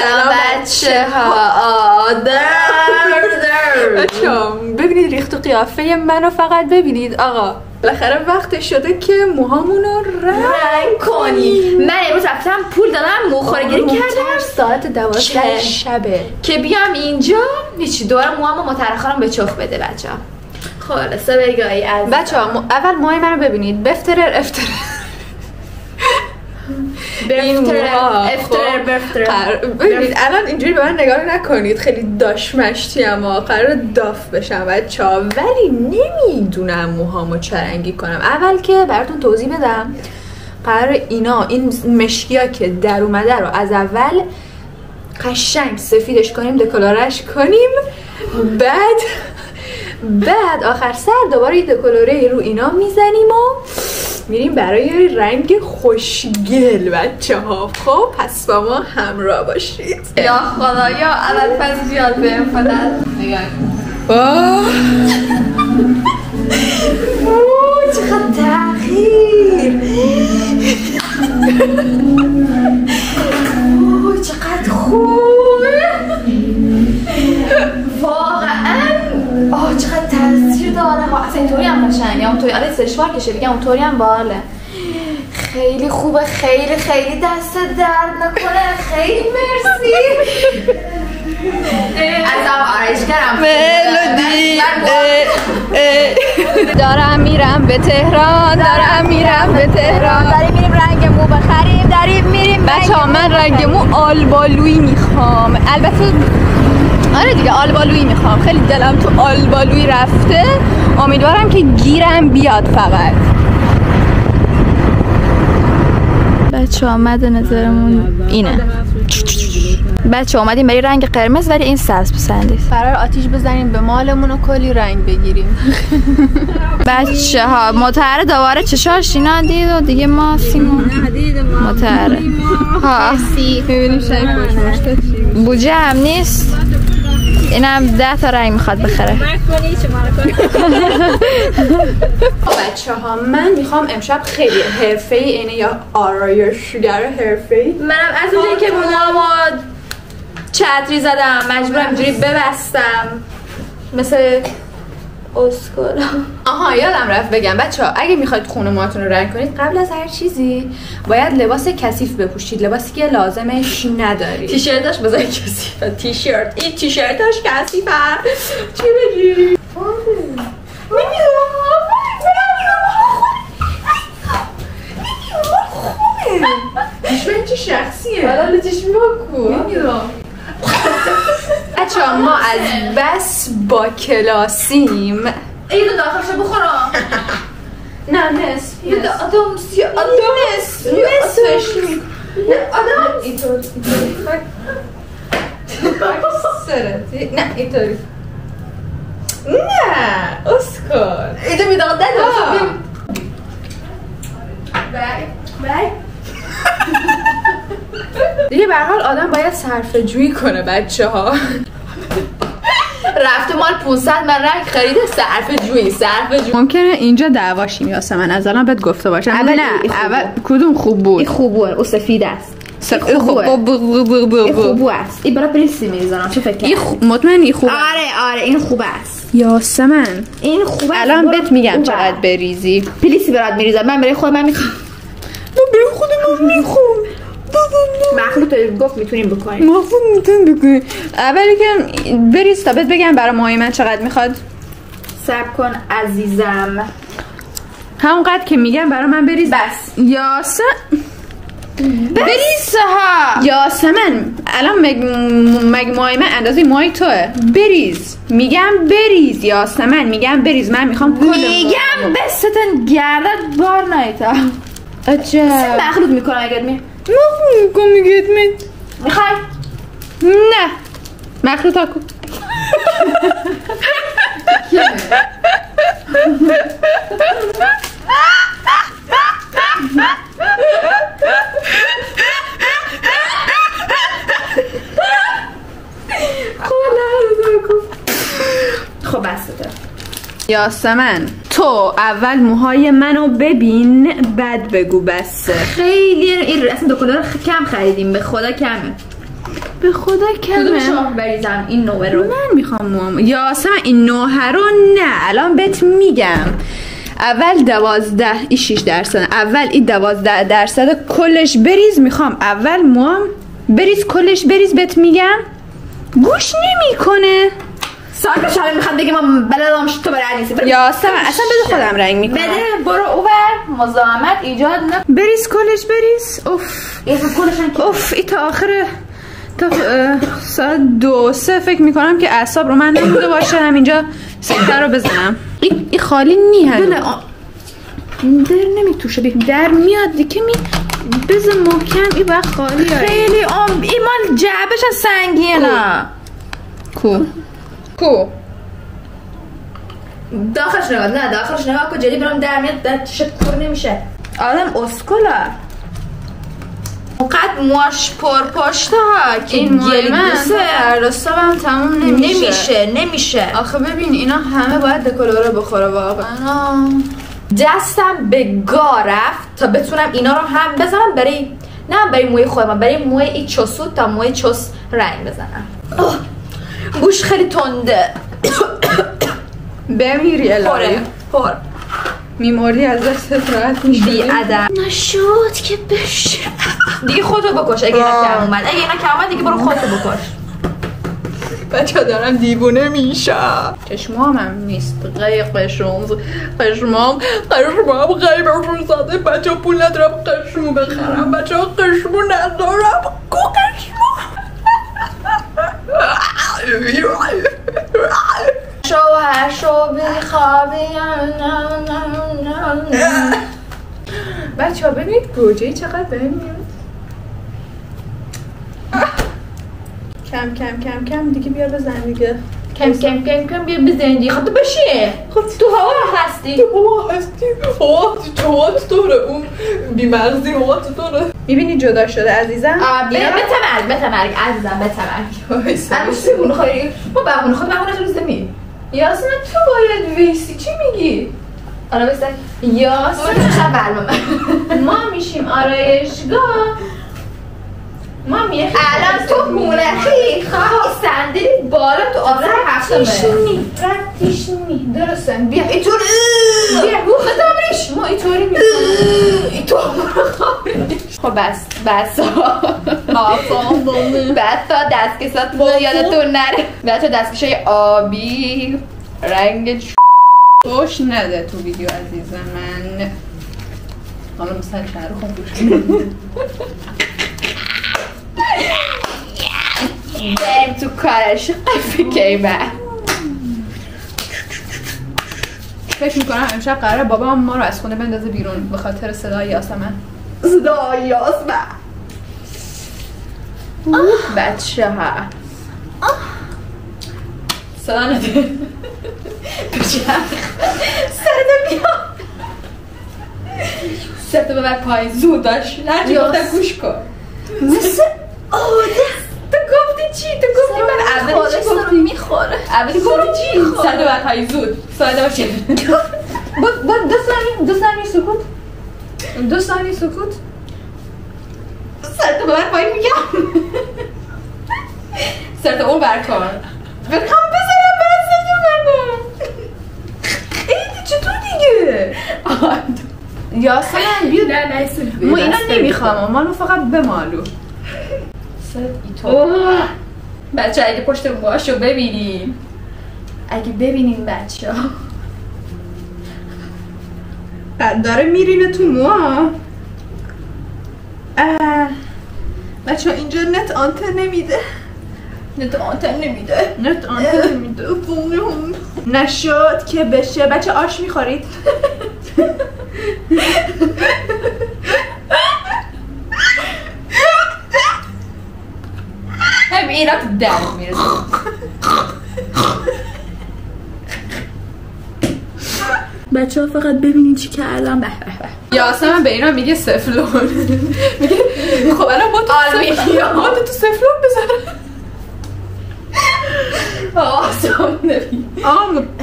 سلام بچه ها. ببینید ریخت و قیافه منو فقط ببینید آقا. بالاخره وقت شده که موهامونو رنگ کنی. من امروز رفتم پول دادم موخورگیری کردم. ساعت 12 شبه که بیام اینجا هیچی دوباره موهامو مترخرم به چخ بده بچه ها. خلاصه بگاهی از بچه ها اول موهای منو ببینید. بفترر ببینید الان اینجوری به من نگاه نکنید، خیلی داشمشتی اما قرار داف بشم بچه ها، ولی نمیدونم موهامو چه رنگی کنم. اول که براتون توضیح بدم، قرار این مشکی ها که در اومده رو از اول قشنگ سفیدش کنیم، دکولورش کنیم، بعد آخر سر دوباره یه دکولوره رو اینا میزنیم و میریم برای رنگ خوشگل بچه ها. خب پس با ما همراه باشید. یا خدا یا اول پس زیاد بهم فقط نگاه چقدر تغییر، چقدر خوبه واقعا. چقدر تاثیر داره. اصلا اینطوری هم قشنگه، اونطوری الان سشوار کشه دیگه، اونطوری هم باحاله. خیلی خوبه، خیلی خیلی دست درد نکنه. خیلی مرسی. ازم آرایشگرم ملودی. دارم میرم به تهران، دارم میرم به تهران، داریم میریم رنگ مو بخریم، داریم میریم. بچه‌ها من رنگ مو آلبالویی میخوام. البته آره دیگه آلبالویی میخوام، خیلی دلم تو آلبالویی رفته. امیدوارم که گیرم بیاد. فقط بچه آمد نظرمون اینه. بچه اومدیم برای رنگ قرمز ولی این سبز پسندید. قرار آتیش بزنیم به مالمون و کلی رنگ بگیریم. بچه ها متعهر دوباره چشاش اینا دید و دیگه ما سیمون متعهره ها. ببینیم شاید خوشمشته چی بوجه هم نیست. اینم 10 تا رنگ میخواد بخره. بچه ها من میخوام امشب خیلی حرفه‌ای اینه یا آرایشگر حرفه‌ای. منم از اونجایی که موهامو چتری زدم مجبورم اینجوری ببستم مثل اسکولا. آها یادم رفت بگم بچه ها اگه میخواید خونه موهاتون رو رنگ کنید قبل از هر چیزی باید لباس کثیف بپوشید، لباسی که لازمش نداری. تیشرتاش بذاری کثیفه. تیشرت این تیشرتاش کثیفه. چی بگی؟ چشمه چه شخصیه؟ حالا چشمی ها کو؟ نمیدونم. بچه ها ما از بس با کلاسیم. اینو داخلش بخورم. نه نصف آدم نصفش آدم اینطور سرتی. نه اینطوری نه اسکار اینو میداغ دادم. بای دیگه به هر حال آدم باید صرفه جویی کنه بچه ها. رفته مال 500 من رنگ خریده صرفه جویی. ممکنه اینجا دعواشیم یاسمن، از الان بهت گفته باشم. اول کدوم خوب بود؟ این خوب بود، او سفید است. این خوب است. این برای پلیسی میریزنم. چه فکر این مطمئن این خوب؟ آره این خوب است. یاسمن این خوب است. الان بهت میگم چقدر بریزی. پلیسی برات میریزم. من برای خودم میخوام. برای خودم میخوام. مخلوط گفت میتونیم بکنیم. اولی که بریز تا بهت بگم برای موهای من چقدر میخواد. صبر کن عزیزم. همونقدر که میگم برای من بریز. بس بریز ها یاسمن. الان مگ موهای من اندازه موهای توه. بریز میگم بریز یاسمن. میگم بریز. من میخوام میگم بستن گردت بار نایتا. عجب مخلوط میکنم اگر میگید میخوای؟ نه مخلوط ها کن. خب بسته. یاسمن تو اول موهای منو ببین بعد بگو بس. خیلی این اصلا دکولار کم خریدیم به خدا کمه. به خدا کمه. شما بریزم این نوع رو؟ من میخوام موام. یاسمن این نوع رو نه الان بهت میگم. اول 12 این 6%. اول این 12% کلش بریز. میخوام اول موام بریز کلش بریز بهت میگم. گوش نمیکنه. ساعت شما میخواد بگه ما بلدم تو برای نیستی. یاسمن اصلا بده خودم رنگ میکنم. بده برو اوور مزاحمت ایجاد نه. بریز کلش بریز. اوف ای تا آخر تا ساعت 2-3 فکر میکنم که اعصاب رو من نموده باشه. همینجا سکتر رو بزنم. این خالی نی هنو در نمیتوشه در میاد دیگه بزن محکم. این وقت خالی خیلی این مال جعبش از سنگیه نه کو داخلش نگاه نه داخلش نگاه که جلی برام در میاد در چشت کور نمیشه آدم اسکولا قد مواش پر پشته ها که این موی من فرستابم تموم نمیشه آخه ببین اینا همه باید دکلوره بخوره واقعا. دستم به گا رفت تا بتونم اینا رو هم بزنم برای موی خودم برای موی این چوسو تا موی چوس رنگ بزنم. بوش خیلی تنده بمیری الهی پر میموردی از دست راحت میشدی بی ادب نشد که بشه دیگه خودتو بکش اگه اینا کم اومد دیگه برو خودتو بکش. بچه دارم دیوونه میشم. چشمام هم نیست قشمام غیبشون زده. بچه پول ندارم قشمو بخرم. بچه قشمو ندارم شوهر شو بخوابی بچه ها ببینید گوجهی چقدر بهم میاد. کم دیگه بیا بزن دیگه. کم بیا بزن دیگه. خب تو بشی تو هوا هستی هوا چطوره اون بیمغزی هوا چطوره میبینی جدا شده عزیزم. بتمرگ عزیزم بتمرگ همون خواهی ما بهونه رو زمین. یاسمن تو باید ویسی چی میگی؟ آره بستن یاسمن ما میشیم آرایشگاه ما الان تو هونخی خواهی صندلی بالا تو آره رفتیش نی درستن بیا اینطور بیا بخدامش ما اینطوری میکنم خب بس دستکشات یادتون نره بچه دستکشای آبی رنگ خوش نده تو ویدیو عزیزم من. حالا مثلا شهر رو خوب گوش بریم تو کارش فکر فکر میکنم امشب قراره بابا ما رو از خونه بندازه بیرون به خاطر صدای یاسمن. بچه ها صدا نده سرتو ببر پای زود داشت نرچی گفتم گوش کن مثل تو گفتی چی؟ تو گفتی من اولی چی گفتی؟ میخوره اولی گفتی چی؟ سرتو ببر پای زود ساعده باشه دو ثانیه سکوت سرتو ببر پای میگم سرتو اون برکن بخوام بزنم برای سرتو منم ایدی چطور دیگه؟ یاسمن بیا نه ما اینا نمیخوام مالو فقط بمالو بچه اگه پشت موهاشو ببینیم بچه داره میرینه تو موها. بچه اینجا نت آنتن نمیده نشد که بشه. بچه آش میخورید؟ هم اینا تو درد میرسه بچه ها فقط ببینین چی کردم. یاسمن به اینا میگه سفلون. میگه خب الان با تو سفلون بزنم.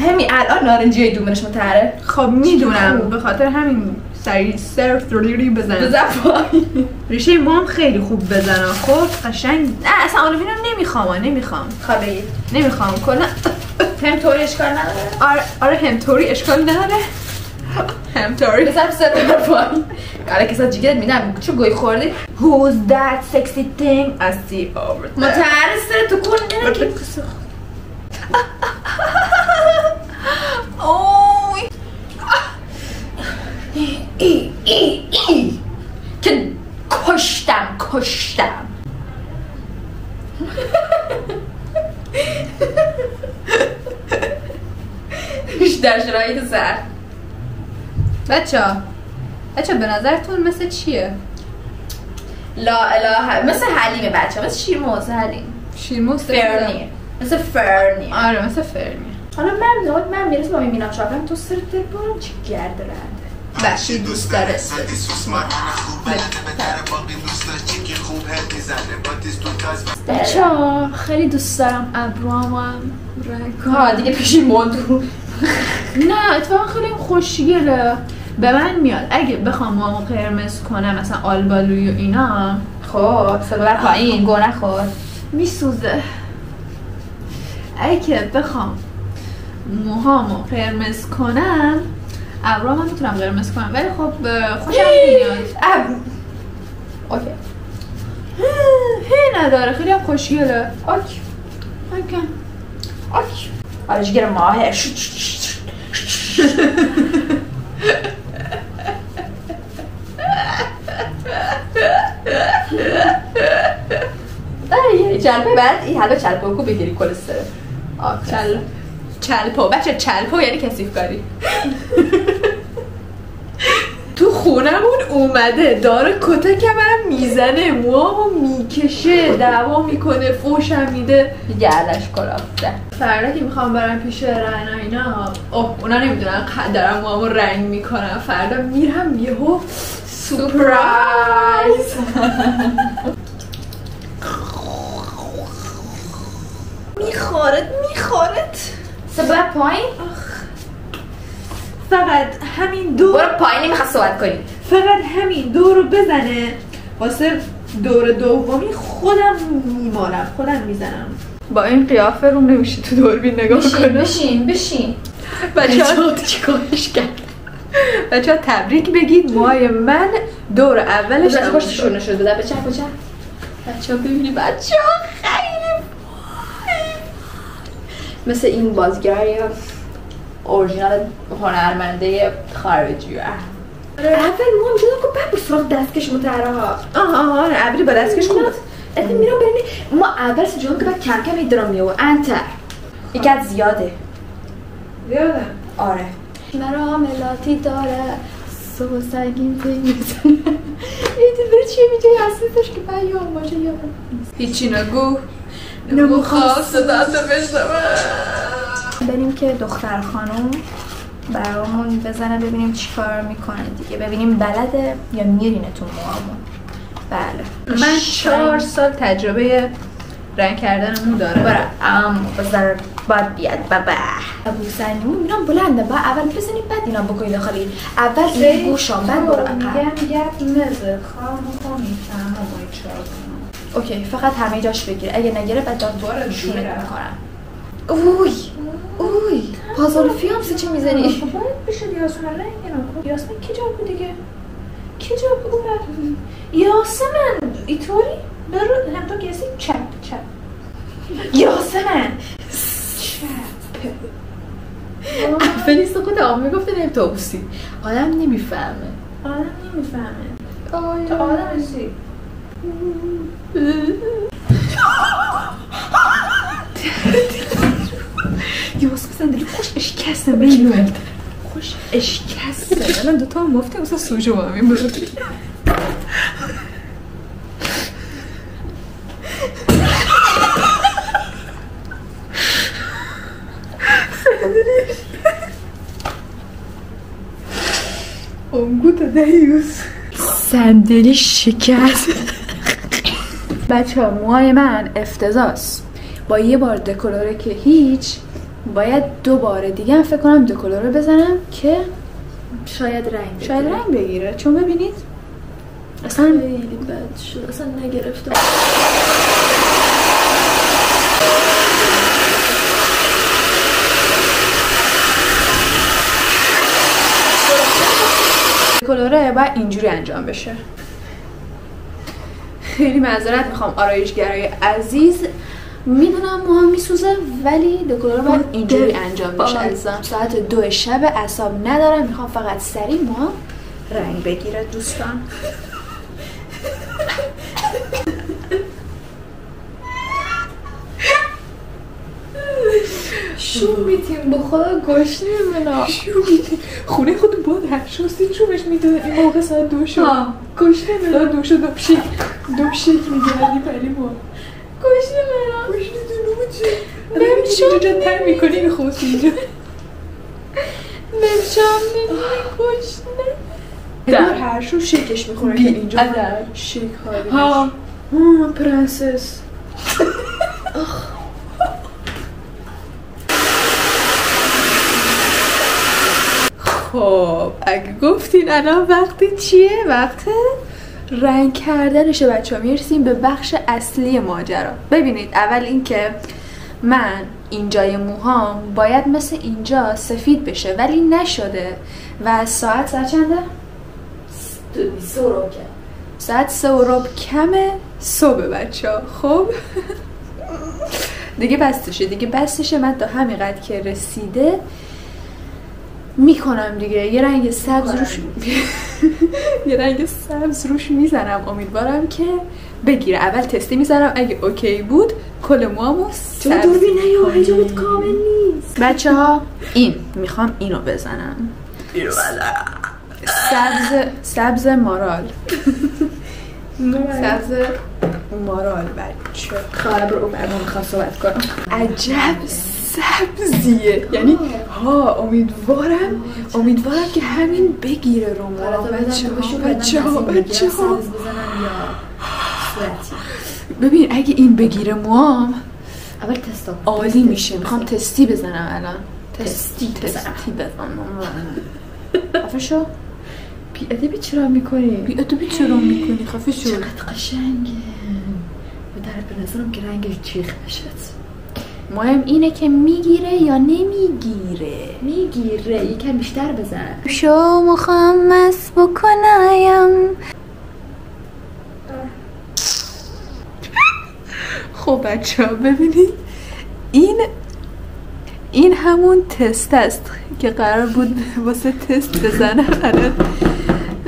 همین الان نارنجی دومنش متحره. خب میدونم به خاطر همین سری سرفروری بزن پایین. ریشه مو هم خیلی خوب بزنم. خب قشنگ. نه اصلا اولوینو نمیخوام. خاله نمیخوام کلا. همطوری اشکال نداره. آره همطوری اشکال نداره. همطوری بزن سر پایین. قاله کسا جیگرت میدم چه گوی خوردی؟ Who's that sexy thing I see over there؟ متعرض تو کن نگی. اوی که کشتم در شرایط سر. بچه به نظرتون مثل چیه؟ لا اله مثل حلیمه بچه، مثل شیرموز حلیم. شیرموز فرنیه مثل فرنیه. آره مثل فرنیه. حالا من میرسم با میبینم شاپم تو سر دلبارم چه گرد رنده. بخشی دوست داره. بچه خیلی دوست دارم ابروامم رنگ دیگه پیشی مادو. نه اتفاقا خیلی خوشگله به من میاد. اگه بخوام موامو قرمز کنم مثلا آلبالوی و اینا خب سلوبر پایین گو نخور میسوزه. اگه بخوام موهامو قرمز کنم ابروام هم میتونم قرمز کنم ولی خب خوشم نمیاد. اوکی هی نداره خیلی هم خوشگله. اوکی حالا جگر ماهه. چلپه بعد این حالا چلپه کو بگیری کلسترول. چلپو بچه چلپو یعنی کثیف کاری. تو خونمون اومده داره کتکم میزنه موامو میکشه دعوا میکنه فوشم میده گردش کلافته. فردا که میخوام برم پیش رعنا اینا اونا نمیدونن دارم موامو رنگ میکنم. فردا میرم یهو سورپرایز. میخورد سبب پایین. فقط همین دور برو پایین نمیخواد صحبت کنی. فقط همین دور رو بزنه واسه دور دومی خودم میمالم خودم میزنم. با این قیافه رو نمیشه تو دوربین نگاه کنم. بشین بچه‌ها چیکارش کرد؟ بچه‌ها تبریک بگید موهای من دور اولش باش شونه شده. در بچه‌ها ببینی بچه‌ها خیلی مثل این بازیگری اورجینال هنرمنده خارجی. اول ما میشدم که بعد سراغ دستکش متعره ها. آره ابری با دستکش کنم. اتفاقا میرم ببینی ما اول سجام که بعد کم کم ایدرام میو انتر یکت زیاده. آره مراملاتی داره صبح سنگین پی میزنه. ایدی بر چیه میگه حسیتش که بیام باشه یادم هیچی نگو خواست دست بشنوه. بریم که دختر خانم برامون بزنه ببینیم چی کار میکنه دیگه. ببینیم بلده یا میرینه تو موامون. بله من 4 سال تجربه رنگ کردن مو دارم. برای بذار باید بیاد بابا بوسنی میرم بلنده با اول بزنیم بعد اینا بکنی داخلی. اول این گوشم بعد برو عقب. میگم مزه خواهم میفهمم باید چرا کنم. اوکی فقط همه جاش بگیره. اگه نگیره بعد دار شونت میکنم. اوی پازولفی هم چی میزنی؟ باید بشه یاسمن رنگ نکن. یاسمن کی جا بود دیگه؟ کی جا بود اون؟ یاسمن ایطوری برو هم تو کسی چپ یاسمن چپ. اولی سکوت آم میگفته نیم توبوسی آدم نمیفهمه. تو آدم هستی. یاسمن دلی خوش اشکسته میلوند. خوش اشکسته الان دوتا هم مفته اصلا سوژو هم این برو اونگو تا دیوز صندلی شکست. بچه ها موهای من افتضاست. با یه بار دکولوره که هیچ باید 2 بار دیگه هم فکر کنم دکولوره بزنم که شاید رنگ شاید رنگ بگیره، چون ببینید اصلا خیلی بد شد، اصلا نگرفتم. کلوره باید اینجوری انجام بشه. خیلی معذرت میخوام آرایشگرای عزیز، میدونم موهام میسوزه ولی دکلوره باید اینجوری انجام بشه عزیزم. ساعت 2 شب، اعصاب ندارم، میخوام فقط سریع موهام رنگ بگیره دوستان. شو میتیم با خدا گشنه منا. شو میتیم خونه خود بود هر شوستی شو بهش میدونه این موقع ساعت 2 شد. گشنه منا. ساعت 2 شد دو شیک میگردی پلی ما. گشنه منا. گشنه دونو چی؟ نمیشه جا تر میکنی میخواستی اینجا. نمیشم گشنه. در هر شو شیکش میخوره که اینجا شیک ها پرنسس. خب اگه گفتین الان وقتی چیه؟ وقت رنگ کردنشه بچه ها. میرسیم به بخش اصلی ماجرا. ببینید اول اینکه من اینجای موهام باید مثل اینجا سفید بشه ولی نشده و ساعت چنده؟ 2 ساعت 3:15 کمه صبح بچه ها. خب دیگه بستشه من تا همینقدر که رسیده میکنم دیگه. یه رنگ سبز روش میزنم، امیدوارم که بگیره. اول تستی میزنم، اگه اوکی بود کل موامو سبز دوربینه یا حجابت کامل نیست بچه ها. میخوام اینو بزنم، سبز مارال. سبز مارال بچه. خواهر برو برمون میخواه صحبت کنم. عجب سبزیه، یعنی امیدوارم که همین بگیره رو ما بچه ها. ببین اگه این بگیره موام اول تستا عالی میشه. میخوام تستی بزنم الان. تستی بزنم. خفه شو. بی‌ادبی چرا میکنی؟ خفه شو. چقدر قشنگه. به نظرم که رنگش چیخ نشد. مهم اینه که میگیره یا نمیگیره. میگیره، یکم بیشتر بزن. شو مخمس بکنایم. خب بچه ها ببینید این همون تست است که قرار بود واسه تست بزنم.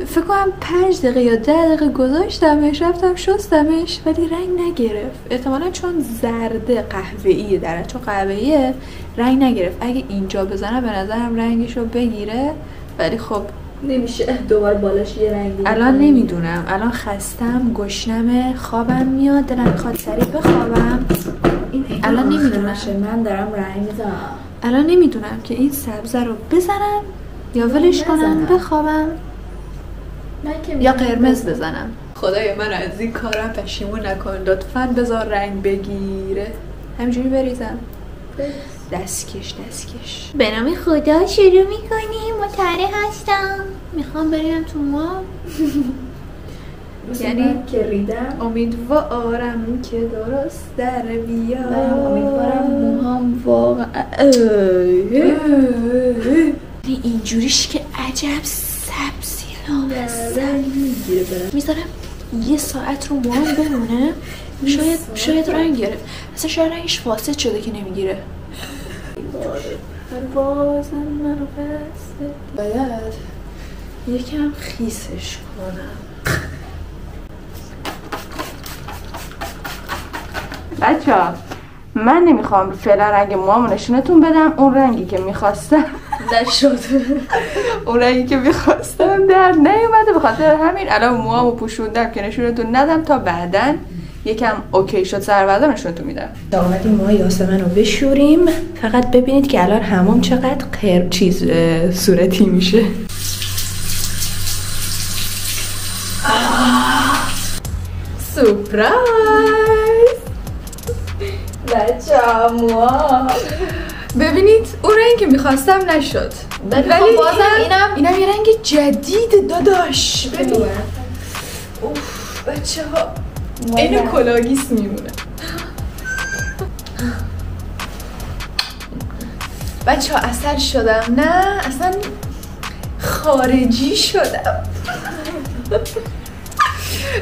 فکر کنم 5 دقیقه یا 10 دقیقه گذاشتمش، رفتم شستمش ولی رنگ نگرفت. احتمالا چون زرده قهوه‌ایه درش، چون قهوه‌ایه رنگ نگرفت. اگه اینجا بزنم به نظرم رنگشو بگیره ولی خب نمیشه دوباره بالاش یه رنگ دیگه. الان نمیدونم، الان خستم، گشنمه، خوابم میاد، دلم میخواد سریع بخوابم. الان نمیدونم، من دارم رنگ میزنم. الان نمیدونم که این سبزه رو بزنم یا ولش کنم بخوابم یا قرمز بزنم. خدای من از این کارم پشیمون نکن، لطفاً بذار رنگ بگیره. همینجوری بریزم. دستکش به نام خدا شروع میکنیم. مطلع هستم، میخوام بریم تو ما. یعنی که ریدم امیدوارم که درست در بیاد. امیدوارم موهام واقعا اینجوریش که عجب سبزی میذارم یه ساعت رو موهام بمونه. شاید رنگ گرفت، اصلا شاید رنگش فاسد شده که نمیگیره. بازم منو بسته، باید یکم خیسش کنم. بچه‌ها من نمیخوام فعلا رنگ موامو نشونتون بدم. اون رنگی که میخواستم نشد. اون رنگی که میخواستم در نیومده، به خاطر همین الان موامو پوشوندم که نشونتون ندم تا بعدن یکم اوکی شد سربازا نشونتون میدم. اومدیم ما یاسمن رو بشوریم. فقط ببینید که الان حمام چقدر صورتی میشه. سورپرایز بچه ها موها ببینید اون رنگ که میخواستم نشد، ولی خب بازم اینم یه رنگ جدید داداش. ببین اوف بچه ها اینو کلاگیس میمونه. بچه ها اصل شدم، نه اصلا خارجی شدم.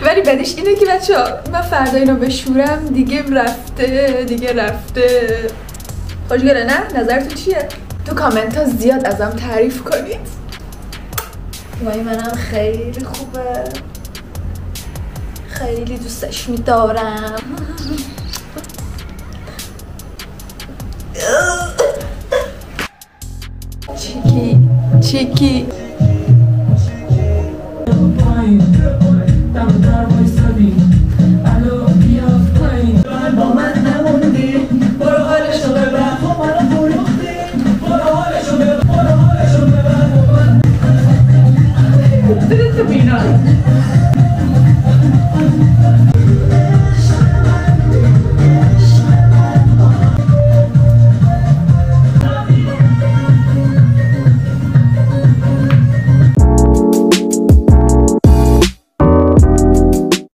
ولی بعدش اینه که بچه ها من فردا اینو بشورم دیگه رفته. خوشگله نه؟ نظرتون چیه؟ تو کامنت ها زیاد ازم تعریف کنید. وای منم خیلی خوبه، خیلی دوستش میدارم. چیکی